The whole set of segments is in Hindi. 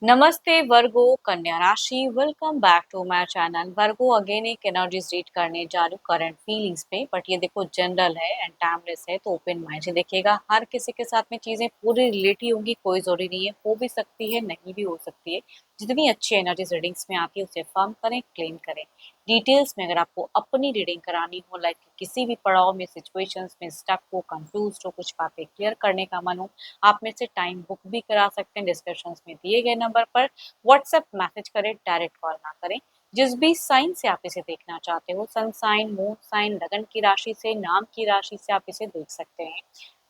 नमस्ते वर्गो कन्या राशि welcome back to my channel. Virgo again एक एनर्जीज रीड करने जा रही हूँ करंट फीलिंग्स पे, बट ये देखो जनरल है एंड टाइमलेस है, तो ओपन माइंड से देखिएगा। हर किसी के साथ में चीजें पूरी रिलेट ही होंगी, कोई जरूरी नहीं है, हो भी सकती है नहीं भी हो सकती है। जितनी अच्छी एनर्जीज रीडिंग्स में आती है उसे फर्म करें, क्लेम करें। डिटेल्स में अगर आपको अपनी रीडिंग करानी हो, लाइक किसी भी पड़ाव में, सिचुएशंस में स्टक हो, कंफ्यूज हो, कुछ बातें क्लियर करने का मन हो, आप में से टाइम बुक भी करा सकते हैं। डिस्कशंस में दिए गए नंबर पर व्हाट्सएप मैसेज करें, डायरेक्ट कॉल ना करें। जिस भी साइन से आप इसे देखना चाहते हो, सन साइन, मून साइन, लगन की राशि से, नाम की राशि से आप इसे देख सकते हैं।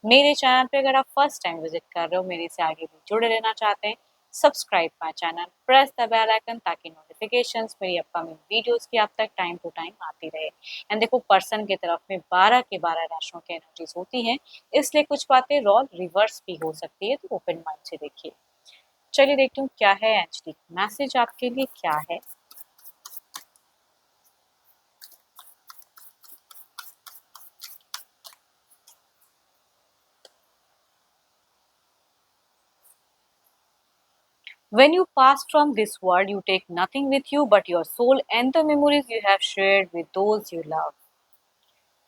मेरे चैनल पे अगर आप फर्स्ट टाइम विजिट कर रहे हो, मेरे से आगे भी जुड़े रहना चाहते हैं, subscribe my channel, press the bell icon ताकि नोटिफिकेशंस मेरी अपकमिंग वीडियोस की आप तक टाइम टू टाइम आती रहे। एंड देखो, पर्सन की तरफ में 12 के 12 राशियों की एनर्जीज होती हैं, इसलिए कुछ बातें रोल रिवर्स भी हो सकती है, तो ओपन माइंड से देखिए। चलिए देखती हूँ क्या है एचडी मैसेज आपके लिए, क्या है। When you pass from this world, you take nothing with you but your soul and the memories you have shared with those you love.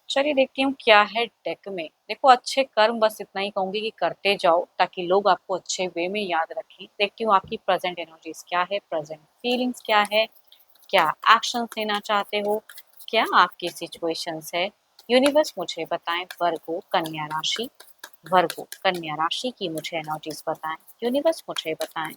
चलिए देखती हूँ क्या है डेक में। देखो, अच्छे कर्म, बस इतना ही कहूंगी कि करते जाओ ताकि लोग आपको अच्छे वे में याद रखें। देखती हूँ आपकी प्रेजेंट एनर्जीज क्या है, प्रेजेंट फीलिंग्स क्या है, क्या एक्शन लेना चाहते हो, क्या आपकी सिचुएशंस है। यूनिवर्स मुझे बताएं। वर्गो कन्या राशि, वर्गो कन्या राशि की मुझे एनर्जीज बताएं। यूनिवर्स मुझे बताएं।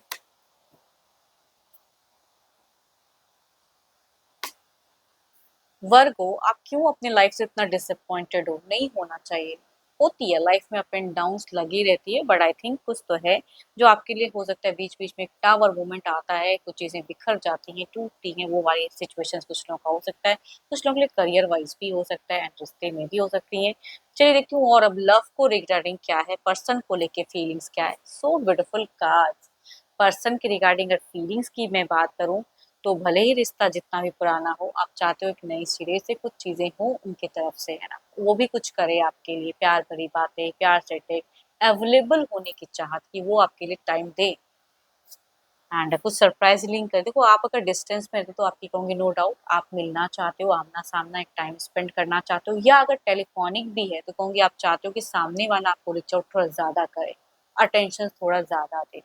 वर्गो, आप क्यों अपने लाइफ से इतना डिसअपॉइंटेड हो? नहीं होना चाहिए। होती है लाइफ में, अप एंड डाउन्स लगी रहती है, बट आई थिंक कुछ तो है जो आपके लिए हो सकता है। बीच बीच में एक टावर मोमेंट आता है, कुछ चीजें बिखर जाती हैं, टूटती हैं, वो वाली सिचुएशंस कुछ लोगों का हो सकता है, कुछ लोगों के लिए करियर वाइज भी हो सकता है एंड रिश्ते में भी हो सकती है। चलिए देखती हूँ और अब लव को रिगार्डिंग क्या है, पर्सन को लेके फीलिंग्स क्या है। So beautiful cards. पर्सन के रिगार्डिंग अगर फीलिंग्स की मैं बात करूँ, तो भले ही रिश्ता जितना भी पुराना हो, आप चाहते हो कि नई सिरे से कुछ चीजें हो उनके तरफ से, है ना, वो भी कुछ करे आपके लिए, प्यार भरी बातें, प्यार से टेक अवेलेबल होने की चाहत कि वो आपके लिए टाइम दे एंड कुछ सरप्राइज लिंक कर। देखो, आप अगर डिस्टेंस में रहते तो आपकी कहूंगी नो डाउट आप मिलना चाहते हो, आमना सामना एक टाइम स्पेंड करना चाहते हो, या अगर टेलीफोनिक भी है तो कहूंगी आप चाहते हो कि सामने वाला आपको रिच आउट थोड़ा ज्यादा करे, अटेंशन थोड़ा ज्यादा दे।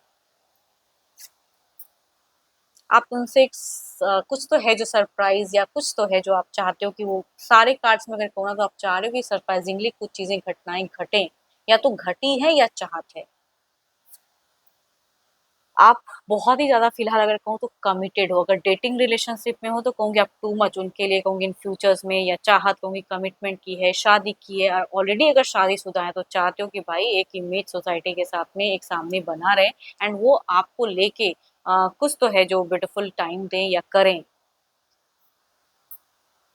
आप उनसे कुछ तो है जो सरप्राइज, या कुछ तो है जो आप चाहते हो कि वो सारे कार्ड्स में अगर कहूँ ना, तो आप चाह रहे हो कि सरप्राइजिंगली कुछ चीजें घटनाएं घटें, या तो घटी है या चाहत है। आप बहुत ही ज्यादा फिलहाल अगर कहूँ तो कमिटेड हो। अगर डेटिंग रिलेशनशिप में हो तो कहूंगी आप टू मच उनके लिए, कहूंगी इन फ्यूचर्स में, या चाहत कहूंगी कमिटमेंट की है, शादी की है, ऑलरेडी अगर शादीशुदा है तो चाहते हो कि भाई एक इमेज सोसाइटी के साथ में एक सामने बना रहे एंड वो आपको लेके कुछ तो है जो ब्यूटीफुल टाइम दें या करें।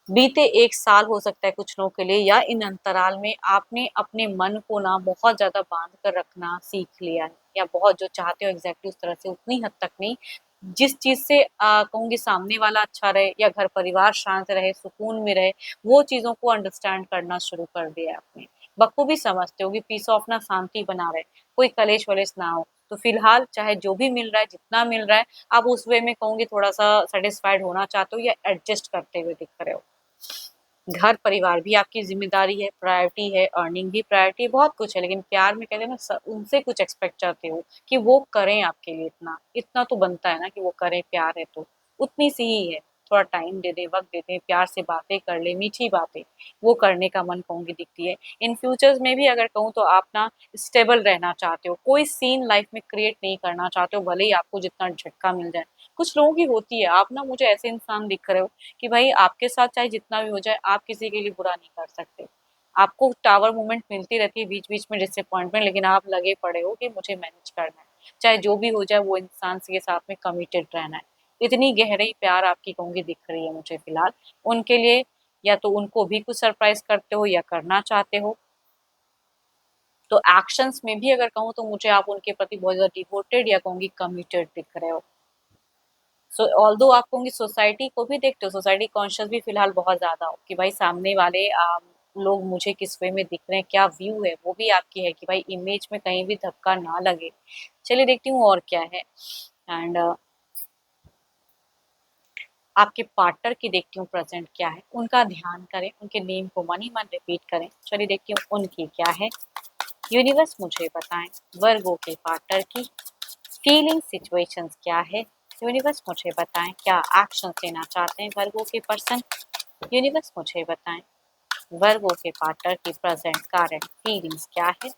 बीते 1 साल हो सकता है कुछ लोगों के लिए, या इन अंतराल में आपने अपने मन को ना बहुत ज़्यादा बाँध कर रखना सीख लिया है, या बहुत जो चाहते हो एग्ज़ैक्टली उस तरह से, उतनी हद तक नहीं। जिस चीज़ से कहूँगी सामने वाला अच्छा रहे या घर परिवार शांत रहे, सुकून में रहे, वो चीज़ों को अंडरस्टैंड करना शुरू कर दिया है आपने। बखूबी समझते हो कि पीस ऑफ ना शांति बना रहे, कोई कलेश-वलेश ना हो। तो फिलहाल चाहे जो भी मिल रहा है, जितना मिल रहा है, आप उस वे में कहूँगी थोड़ा-सा सैटिस्फाइड होना चाहते हो या एडजस्ट करते हुए दिख रहे हो। घर परिवार भी आपकी ज़िम्मेदारी है, प्रायोरिटी है, अर्निंग भी प्रायोरिटी है, बहुत कुछ है, लेकिन प्यार में कहते हैं ना, उनसे कुछ एक्सपेक्ट करते हो कि वो करें आपके लिए, इतना इतना तो बनता है ना कि वो करें, प्यार है तो उतनी सी ही है। थोड़ा टाइम दे दें, वक्त दे दें, प्यार से बातें कर ले, मीठी बातें, वो करने का मन कहूँगी दिखती है। इन फ्यूचर्स में भी अगर कहूँ तो आप ना स्टेबल रहना चाहते हो, कोई सीन लाइफ में क्रिएट नहीं करना चाहते हो, भले ही आपको जितना झटका मिल जाए। कुछ लोगों की होती है, आप ना मुझे ऐसे इंसान दिख रहे हो कि भाई आपके साथ चाहे जितना भी हो जाए, आप किसी के लिए बुरा नहीं कर सकते। आपको टावर मूवमेंट मिलती रहती है बीच-बीच में, डिसअपॉइंटमेंट, लेकिन आप लगे पड़े हो कि मुझे मैनेज करना है। चाहे जो भी हो जाए, वो इंसान के साथ में कमिटेड रहना है। इतनी गहरी प्यार आपकी कहूँगी दिख रही है मुझे फिलहाल। उनके लिए या तो उनको भी कुछ सरप्राइज़ करते हो या करना चाहते हो। तो एक्शंस में भी अगर कहूँ तो मुझे आप उनके प्रति बहुत ज़्यादा डिवोटेड या कहूँगी कमिटेड दिख रहे हो। सो ऑल्दो आप कहूँगी सोसाइटी को भी देखते हो, सोसाइटी कॉन्शियस भी फिलहाल बहुत ज़्यादा हो कि भाई सामने वाले लोग मुझे किस वे में दिख रहे हैं, क्या व्यू है, वो भी आपकी है कि भाई इमेज में कहीं भी धक्का ना लगे। चलिए देखती हूँ और क्या है। एंड आपके पार्टनर की देखती हूँ प्रेजेंट क्या है, उनका ध्यान करें, उनके नेम को मन ही मन रिपीट करें। चलिए देखती हूँ उनकी क्या है। यूनिवर्स मुझे बताएं वर्गो के पार्टनर की फीलिंग सिचुएशंस क्या है। यूनिवर्स मुझे बताएं क्या एक्शन लेना चाहते हैं वर्गो के पर्सन। यूनिवर्स मुझे बताएं वर्गो के पार्टनर की प्रेजेंट करंट फीलिंग्स क्या है।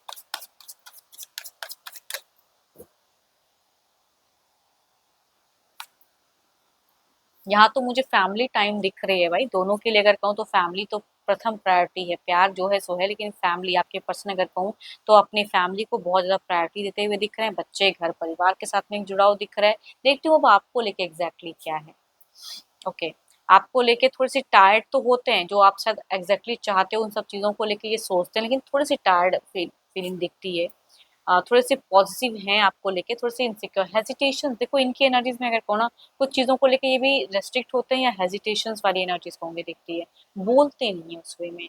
यहाँ तो मुझे फैमिली टाइम दिख रही है भाई, दोनों के लिए अगर कहूँ तो फैमिली तो प्रथम प्रायोरिटी है, प्यार जो है सो है, लेकिन फैमिली आपके पर्सन अगर कहूँ तो अपनी फैमिली को बहुत ज़्यादा प्रायोरिटी देते हुए दिख रहे हैं, बच्चे घर परिवार के साथ में एक जुड़ाव दिख रहा है। देखती हूँ अब आपको लेके एग्जैक्टली क्या है। ओके, आपको लेके थोड़े-से टायर्ड तो होते हैं, जो आप शायद एग्ज़ैक्टली चाहते हो उन सब चीज़ों को लेके ये सोचते हैं, लेकिन थोड़ी-सी टायर्ड फीलिंग दिखती है। थोड़े-से पॉज़िटिव हैं आपको लेके, थोड़े-से इनसिक्योर हेजिटेशन देखो इनकी एनर्जीज़ में अगर कहूँ ना, कुछ चीज़ों को लेके ये भी रेस्ट्रिक्ट होते हैं या हेजिटेशंस वाली एनर्जीज़ होंगी दिखती है। बोलते नहीं है उस वे में।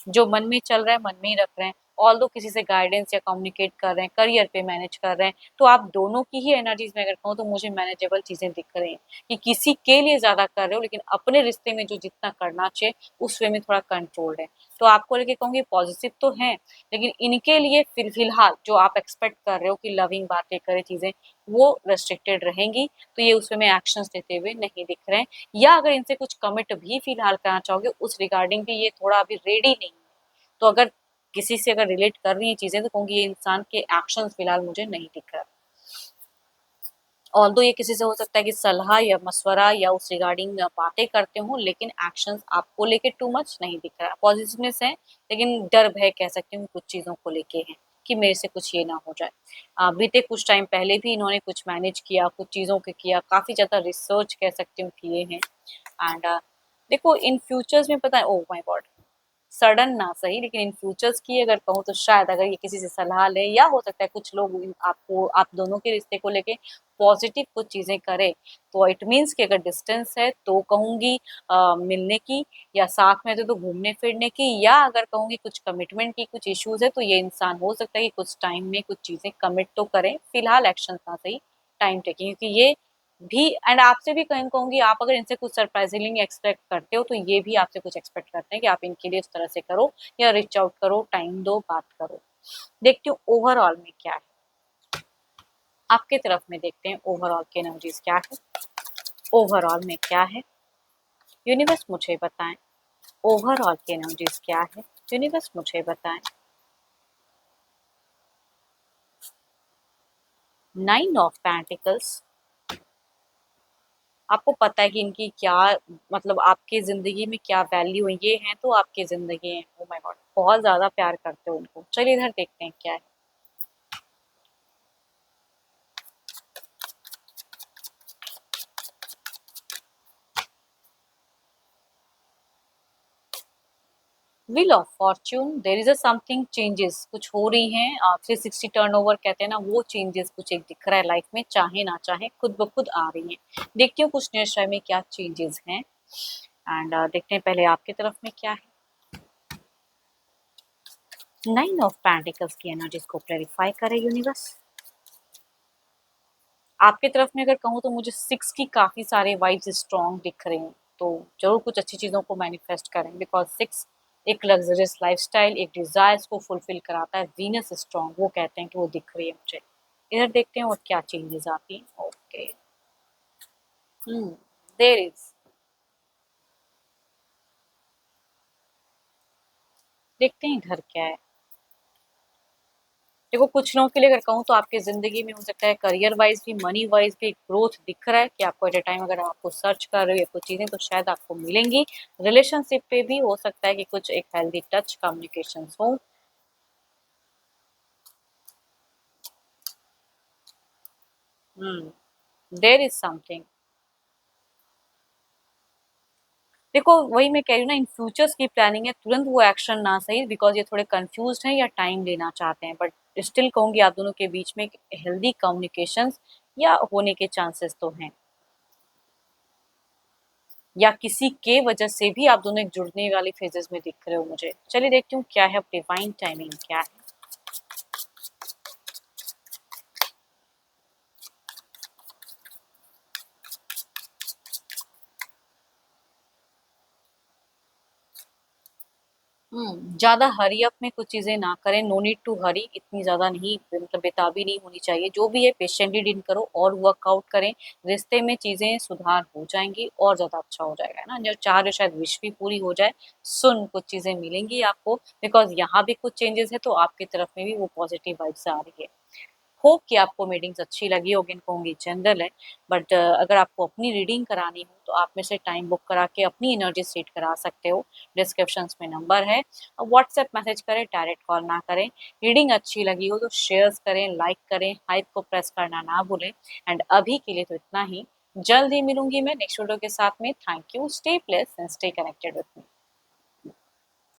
जो मन में चल रहा है मन में ही रख रहे हैं। ऑल्दो किसी से गाइडेंस या कम्युनिकेट कर रहे हैं, करियर पे मैनेज कर रहे हैं, तो आप दोनों की ही एनर्जीज में अगर कहूँ तो मुझे मैनेजेबल चीजें दिख रही हैं कि किसी के लिए ज्यादा कर रहे हो, लेकिन अपने रिश्ते में जो जितना करना चाहिए उस वे में थोड़ा कंट्रोल्ड है। तो आपको लेके कहूँगी पॉजिटिव तो है, लेकिन इनके लिए फिलहाल जो आप एक्सपेक्ट कर रहे हो कि लविंग बातें करे चीजें, वो रेस्ट्रिक्टेड रहेंगी। तो ये उस वे में एक्शंस लेते हुए नहीं दिख रहे हैं, या अगर इनसे कुछ कमिट भी फिलहाल करना चाहोगे उस रिगार्डिंग भी ये थोड़ा अभी रेडी नहीं है। तो अगर किसी से अगर रिलेट कर रही है चीजें तो कहूँगी ये इंसान के एक्शंस फिलहाल मुझे नहीं दिख रहा। ऑल्दो ये किसी से हो सकता है कि सलाह या मशवरा या उस रिगार्डिंग बातें करते हो, लेकिन एक्शंस आपको लेके टू मच नहीं दिख रहा। पॉजिटिवनेस है, लेकिन डर भय कह सकती हूँ कुछ चीज़ों को लेके है कि मेरे से कुछ ये ना हो जाए। बीते कुछ टाइम पहले भी इन्होंने कुछ मैनेज किया, कुछ चीज़ों के किया, काफ़ी ज़्यादा रिसर्च कह सकती हूँ किए हैं। एंड देखो इन फ्यूचर्स में पता है, ओह माय गॉड, सडन ना सही लेकिन इन फ्यूचर्स की अगर कहूँ तो शायद अगर ये किसी से सलाह ले, या हो सकता है कुछ लोग आपको आप दोनों के रिश्ते को लेके पॉजिटिव कुछ चीजें करे, तो इट मीन्स कि अगर डिस्टेंस है तो कहूंगी मिलने की, या साथ में तो घूमने फिरने की, या अगर कहूंगी कुछ कमिटमेंट की कुछ इश्यूज है तो ये इंसान हो सकता है कि कुछ टाइम में कुछ चीजें कमिट तो करें, फिलहाल एक्शन ना सही टाइम टेकिंग, क्योंकि ये भी एंड आपसे भी कहीं कहूंगी आप अगर इनसे कुछ सरप्राइजिंगली एक्सपेक्ट करते हो तो ये भी आपसे कुछ एक्सपेक्ट करते हैं कि आप इनके लिए उस तरह से करो या रीच आउट करो, टाइम दो, बात करो। देखती हूँ ओवरऑल में क्या है, आपके तरफ में देखते हैं ओवरऑल की एनर्जीज क्या है। ओवरऑल में क्या है, यूनिवर्स मुझे बताएं ओवरऑल की एनर्जीज क्या है। यूनिवर्स मुझे बताएं 9 ऑफ पेंटिकल्स। आपको पता है कि इनकी क्या मतलब आपकी ज़िंदगी में क्या वैल्यू है, ये हैं तो आपकी ज़िंदगी है। Oh my God! बहुत ज़्यादा प्यार करते हो उनको। चलिए इधर देखते हैं क्या है। Wheel of fortune, there is a something changes कुछ हो रही हैं। 360 टर्नओवर कहते हैं ना, वो चेंजेस कुछ एक दिख रहा है लाइफ में, चाहे ना चाहे खुद ब खुद आ रही हैं। देखती हूँ कुछ नियरेस्ट में क्या चेंजेस हैं एंड देखते हैं पहले आपकी तरफ में क्या है। 9 ऑफ पेंटिकल्स की एनर्जीज को क्लैरिफाई करे यूनिवर्स। आपके तरफ में अगर कहूँ तो मुझे 6 की काफ़ी सारे वाइब्स स्ट्रॉन्ग दिख रहे हैं, तो ज़रूर कुछ अच्छी चीज़ों को मैनिफेस्ट करें, बिकॉज़ 6 एक लग्ज़रियस लाइफ़स्टाइल, एक डिज़ायर्स को फुलफ़िल कराता है। वीनस स्ट्रॉन्ग वो कहते हैं कि वो दिख रही है मुझे। इधर देखते हैं और क्या चेंजेज़ आती हैं। ओके, हुँ, देयर इज़, देखते हैं इधर क्या है। देखो कुछ लोगों के लिए अगर कहूँ तो आपकी ज़िंदगी में हो सकता है करियर वाइज़ भी, मनी वाइज़ भी ग्रोथ दिख रहा है कि आपको एट अ टाइम अगर आपको सर्च कर रहे हो या कुछ चीज़ें तो शायद आपको मिलेंगी। रिलेशनशिप पे भी हो सकता है कि कुछ एक हेल्दी टच कम्युनिकेशंस हो। हुँ, देयर इज़ समथिंग। देखो वही मैं कह रही हूँ ना, इन फ्यूचर्स की प्लानिंग है, तुरंत वो एक्शन ना सही, बिकॉज़ ये थोड़े कन्फ्यूज़्ड हैं या टाइम लेना चाहते हैं, बट स्टिल कहूँगी आप दोनों के बीच में एक हेल्दी कम्युनिकेशंस या होने के चांसेस तो हैं। या किसी के वजह से भी आप दोनों एक जुड़ने वाली फेजेस में दिख रहे हो मुझे। चलिए देखती हूँ क्या है, अब डिवाइन टाइमिंग क्या है। ज़्यादा हरी अप में कुछ चीज़ें ना करें, नो नीड टू हरी, इतनी ज़्यादा नहीं मतलब बेताबी नहीं होनी चाहिए। जो भी है पेशेंटली डील करो और वर्कआउट करें, रिश्ते में चीज़ें सुधार हो जाएँगी और ज़्यादा अच्छा हो जाएगा, है ना? जो चाह रहे हो शायद विश भी पूरी हो जाए, सुन कुछ चीज़ें मिलेंगी आपको बिकॉज़ यहाँ भी कुछ चेंजेज़ है तो आपकी तरफ में भी वो पॉज़िटिव वाइब्स आ रही है। होप कि आपको रीडिंग्स अच्छी लगी होगी, कहूँगी जनरल है, बट अगर आपको अपनी रीडिंग करानी हो तो आप में से टाइम बुक करा के अपनी एनर्जी सेट करा सकते हो। डिस्क्रिप्शंस में नंबर है, व्हाट्सएप मैसेज करें, डायरेक्ट कॉल ना करें। रीडिंग अच्छी लगी हो तो शेयर्स करें, लाइक करें, हाइप को प्रेस करना ना भूलें एंड अभी के लिए तो इतना ही। जल्द ही मिलूंगी मैं नेक्स्ट वीडियो के साथ में। Thank you, stay blessed and stay connected with me.